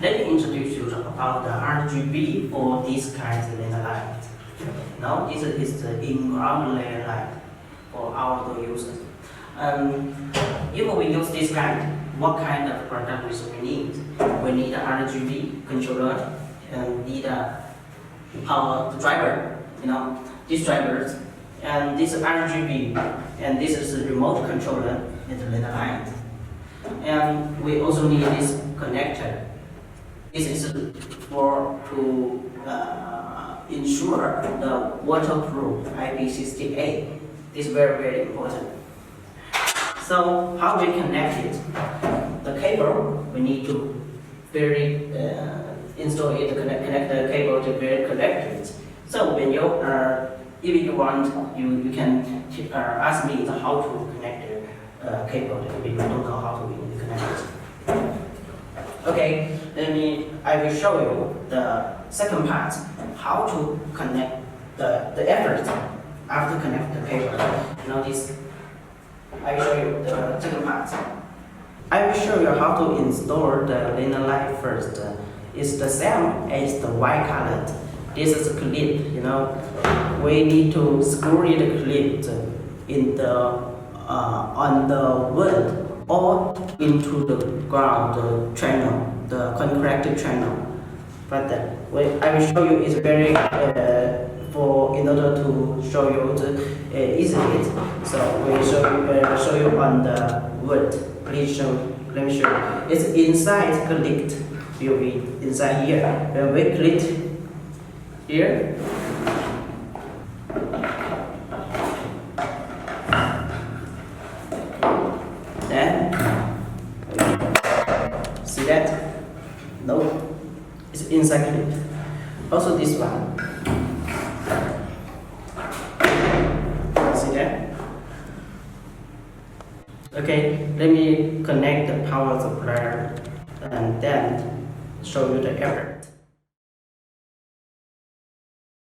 Let me introduce you about the RGB for this kind of laser light. Now this is the in-ground laser light for outdoor users. If we use this kind, what kind of product we need? We need an RGB controller and need a power driver. These drivers and this RGB and this is the remote controller in the laser light. And we also need this connector. This is to ensure the waterproof IP68. This is very important. So how we connect it? The cable we need to install it, connect the cable to connect it. So when you if you want, you can ask me how to connect the cable if you don't know how to connect it. Okay, I will show you the second part, how to connect the effort after connect the cable. Notice, I will show you the second part. I will show you how to install the laser light first. It's the same as the white colored. This is a clip, we need to screw it clipped in the on the wood or into the ground channel, the concrete channel. But I will show you it's very in order to show you the easily. So we show you on the wood. Please let me show you. It's inside clicked. Will be inside here. When we click here. Then see that? No, it's inside clip. Also this one. See that? Okay, let me connect the power supply and then show you the effort.